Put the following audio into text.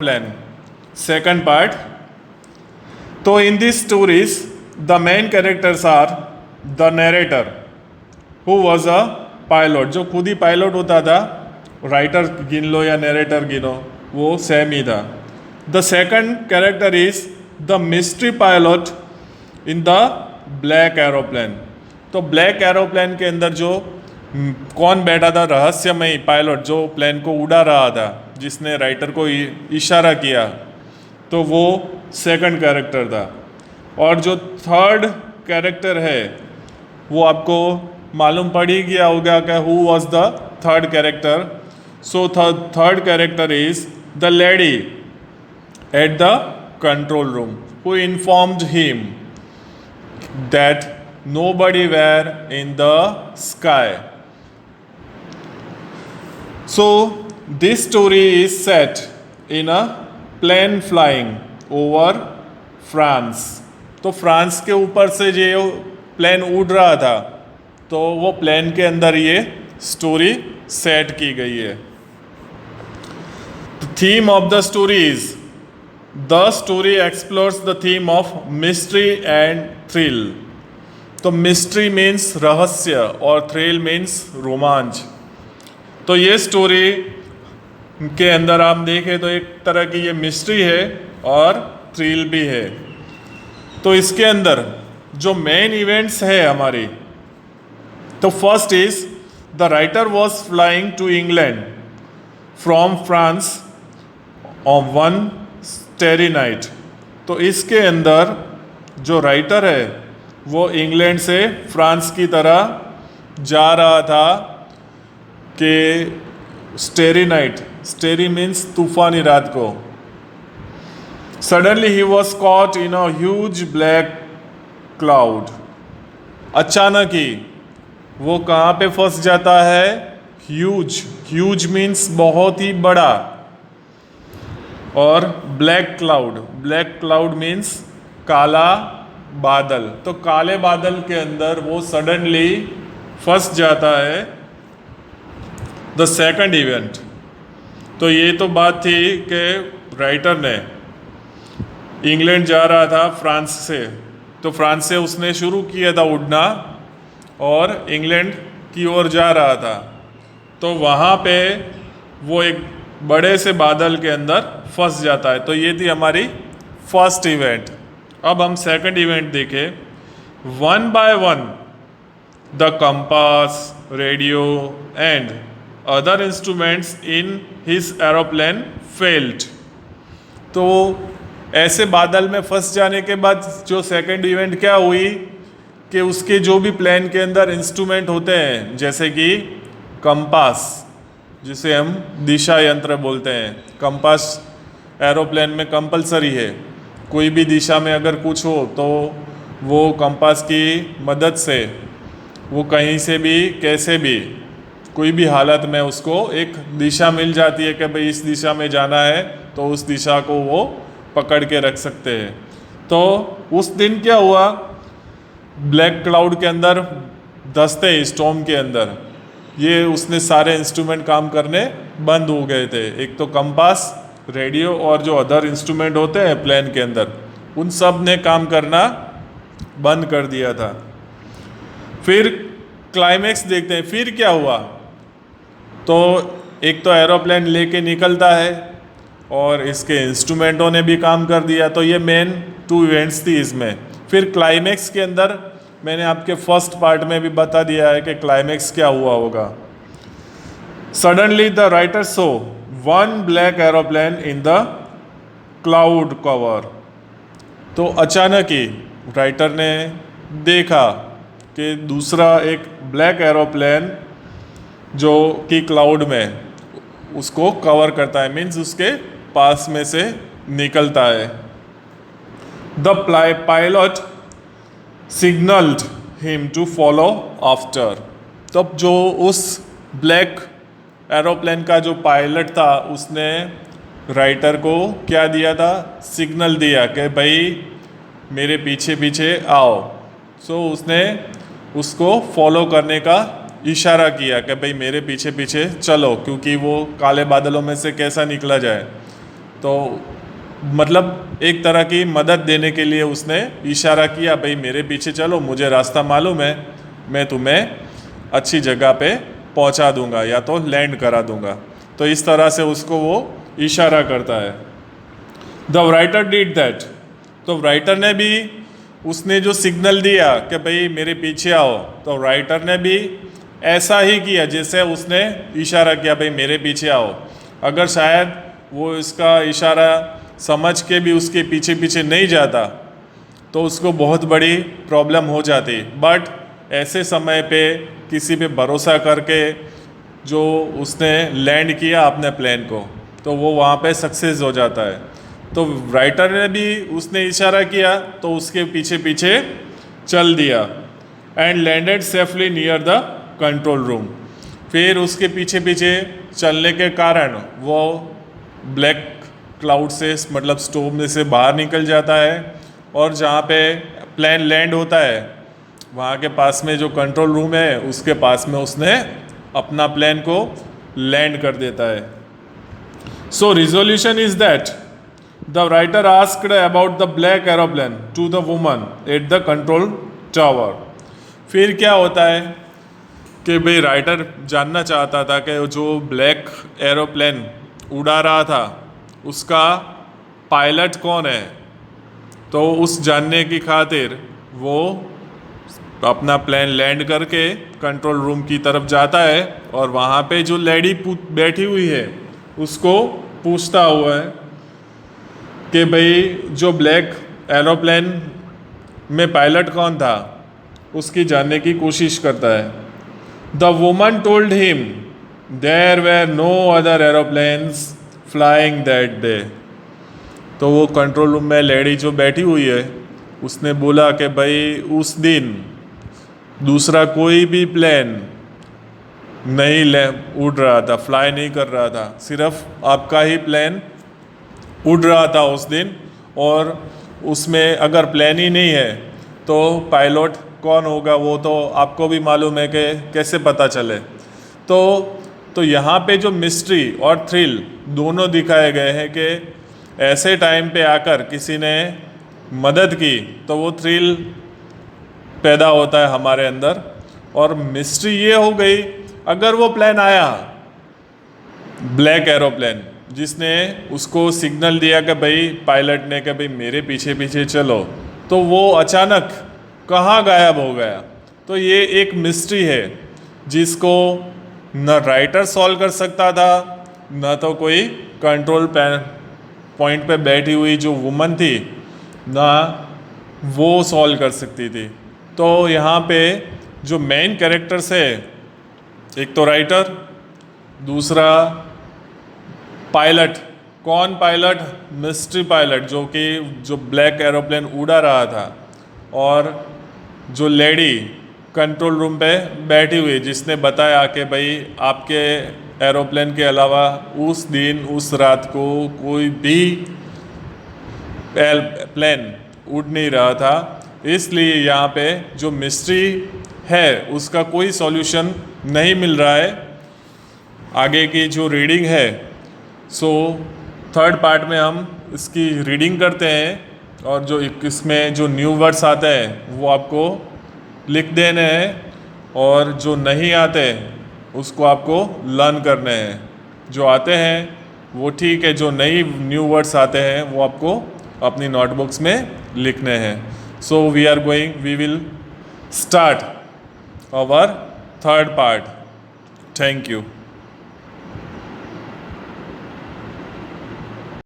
plan. Second part. So in these stories, the main characters are the narrator, who was a pilot, जो खुद ही pilot होता था. Writer गिन लो या narrator गिनो, वो सेम ही था. The second character is the mystery pilot in the black aeroplane. तो ब्लैक एरोप्लेन के अंदर जो कौन बैठा था, रहस्यमय पायलट जो प्लेन को उड़ा रहा था, जिसने राइटर को इशारा किया, तो वो सेकंड कैरेक्टर था. और जो थर्ड कैरेक्टर है वो आपको मालूम पड़ ही गया होगा कि who was the third character. So third character is the lady eight the control room who informed him that nobody were in the sky. So this story is set in a plane flying over France. तो France के ऊपर से जो plane उड़ रहा था, तो वो प्लेन के अंदर ये स्टोरी सेट की गई है. The theme of the story is, the story explores the theme of mystery and thrill. तो मिस्ट्री मीन्स रहस्य और थ्रिल मीन्स रोमांच. तो ये स्टोरी के अंदर आप देखें तो एक तरह की ये मिस्ट्री है और थ्रिल भी है. तो इसके अंदर जो मेन इवेंट्स है हमारी, तो first is the writer was flying to England from France on one starry night. तो इसके अंदर जो राइटर है वो इंग्लैंड से फ्रांस की तरह जा रहा था कि स्टेरी नाइट, स्टेरी मीन्स तूफानी रात को. Suddenly he was caught in a huge black cloud. अचानक ही वो कहाँ पे फंस जाता है? ह्यूज. ह्यूज मीन्स बहुत ही बड़ा, और black cloud, black cloud means काला बादल. तो काले बादल के अंदर वो सडनली फंस जाता है. The second event. तो ये तो बात थी कि राइटर ने इंग्लैंड जा रहा था फ्रांस से, तो फ्रांस से उसने शुरू किया था उड़ना और इंग्लैंड की ओर जा रहा था. तो वहाँ पे वो एक बड़े से बादल के अंदर फंस जाता है. तो ये थी हमारी फर्स्ट इवेंट. अब हम सेकंड इवेंट देखें. One by one the compass, radio and other instruments in his aeroplane failed. तो ऐसे बादल में फंस जाने के बाद जो सेकंड इवेंट क्या हुई कि उसके जो भी प्लेन के अंदर इंस्ट्रूमेंट होते हैं, जैसे कि कंपास, जिसे हम दिशा यंत्र बोलते हैं. कंपास एरोप्लेन में कंपलसरी है. कोई भी दिशा में अगर कुछ हो तो वो कंपास की मदद से वो कहीं से भी कैसे भी कोई भी हालत में उसको एक दिशा मिल जाती है कि भाई इस दिशा में जाना है, तो उस दिशा को वो पकड़ के रख सकते हैं. तो उस दिन क्या हुआ, ब्लैक क्लाउड के अंदर दस्ते स्टॉर्म के अंदर ये उसने सारे इंस्ट्रूमेंट काम करने बंद हो गए थे. एक तो कंपास, रेडियो और जो अदर इंस्ट्रूमेंट होते हैं प्लेन के अंदर, उन सब ने काम करना बंद कर दिया था. फिर क्लाइमेक्स देखते हैं. फिर क्या हुआ, तो एक तो एरोप्लेन लेके निकलता है और इसके इंस्ट्रूमेंटों ने भी काम कर दिया. तो ये मेन टू इवेंट्स थी इसमें. फिर क्लाइमेक्स के अंदर मैंने आपके फर्स्ट पार्ट में भी बता दिया है कि क्लाइमेक्स क्या हुआ होगा. Suddenly the writer so one black aeroplane in the cloud cover. तो अचानक ही राइटर ने देखा कि दूसरा एक ब्लैक एरोप्लेन जो कि क्लाउड में उसको कवर करता है, मीन्स उसके पास में से निकलता है. The pilot signalled him to follow after. तब जो उस ब्लैक एरोप्लेन का जो पायलट था उसने राइटर को क्या दिया था? सिग्नल दिया कि भाई मेरे पीछे पीछे आओ. सो उसने उसको फॉलो करने का इशारा किया कि भाई मेरे पीछे पीछे चलो, क्योंकि वो काले बादलों में से कैसा निकला जाए. तो मतलब एक तरह की मदद देने के लिए उसने इशारा किया, भाई मेरे पीछे चलो, मुझे रास्ता मालूम है, मैं तुम्हें अच्छी जगह पे पहुंचा दूंगा या तो लैंड करा दूंगा। तो इस तरह से उसको वो इशारा करता है। द राइटर डिड दैट, तो राइटर ने भी, उसने जो सिग्नल दिया कि भाई मेरे पीछे आओ, तो राइटर ने भी ऐसा ही किया जैसे उसने इशारा किया, भाई मेरे पीछे आओ। अगर शायद वो इसका इशारा समझ के भी उसके पीछे पीछे नहीं जाता तो उसको बहुत बड़ी प्रॉब्लम हो जाती। बट ऐसे समय पे किसी पे भरोसा करके जो उसने लैंड किया अपने प्लेन को, तो वो वहाँ पे सक्सेस हो जाता है। तो राइटर ने भी, उसने इशारा किया तो उसके पीछे पीछे चल दिया and landed safely near the control room. फिर उसके पीछे पीछे चलने के कारण वो ब्लैक क्लाउड से, मतलब स्टॉर्म में से बाहर निकल जाता है और जहाँ पे प्लेन लैंड होता है वहाँ के पास में जो कंट्रोल रूम है उसके पास में उसने अपना प्लेन को लैंड कर देता है। So resolution is that the writer asked about the black aeroplane to the woman at the control tower. फिर क्या होता है कि भाई राइटर जानना चाहता था कि जो ब्लैक एरोप्लेन उड़ा रहा था उसका पायलट कौन है। तो उस जानने की खातिर वो अपना प्लेन लैंड करके कंट्रोल रूम की तरफ जाता है और वहाँ पे जो लेडी बैठी हुई है उसको पूछता हुआ है कि भाई जो ब्लैक एरोप्लेन में पायलट कौन था, उसकी जानने की कोशिश करता है। The woman told him there were no other aeroplanes flying that day. तो वो कंट्रोल रूम में लेडी जो बैठी हुई है उसने बोला कि भाई उस दिन दूसरा कोई भी प्लेन नहीं उड़ रहा था, फ्लाई नहीं कर रहा था, सिर्फ आपका ही प्लेन उड़ रहा था उस दिन। और उसमें अगर प्लेन ही नहीं है तो पायलट कौन होगा वो तो आपको भी मालूम है कि कैसे पता चले। तो यहाँ पे जो मिस्ट्री और थ्रिल दोनों दिखाए गए हैं कि ऐसे टाइम पे आकर किसी ने मदद की तो वो थ्रिल पैदा होता है हमारे अंदर। और मिस्ट्री ये हो गई, अगर वो प्लेन आया ब्लैक एरोप्लेन जिसने उसको सिग्नल दिया कि भाई पायलट ने कि भाई मेरे पीछे पीछे चलो, तो वो अचानक कहाँ गायब हो गया। तो ये एक मिस्ट्री है जिसको न राइटर सॉल्व कर सकता था न तो कोई कंट्रोल पॉइंट पे बैठी हुई जो वुमन थी ना वो सॉल्व कर सकती थी। तो यहाँ पे जो मेन कैरेक्टर्स है, एक तो राइटर, दूसरा पायलट। कौन पायलट? मिस्ट्री पायलट जो ब्लैक एरोप्लेन उड़ा रहा था, और जो लेडी कंट्रोल रूम पे बैठी हुई जिसने बताया कि भाई आपके एरोप्लेन के अलावा उस दिन उस रात को कोई भी प्लेन उड़ नहीं रहा था। इसलिए यहाँ पे जो मिस्ट्री है उसका कोई सॉल्यूशन नहीं मिल रहा है। आगे की जो रीडिंग है, सो थर्ड पार्ट में हम इसकी रीडिंग करते हैं और जो इसमें जो न्यू वर्ड्स आते हैं वो आपको लिख देने हैं और जो नहीं आते उसको आपको लर्न करने हैं। जो आते हैं वो ठीक है, जो नई न्यू वर्ड्स आते हैं वो आपको अपनी नोटबुक्स में लिखने हैं। So we will start our third part. Thank you.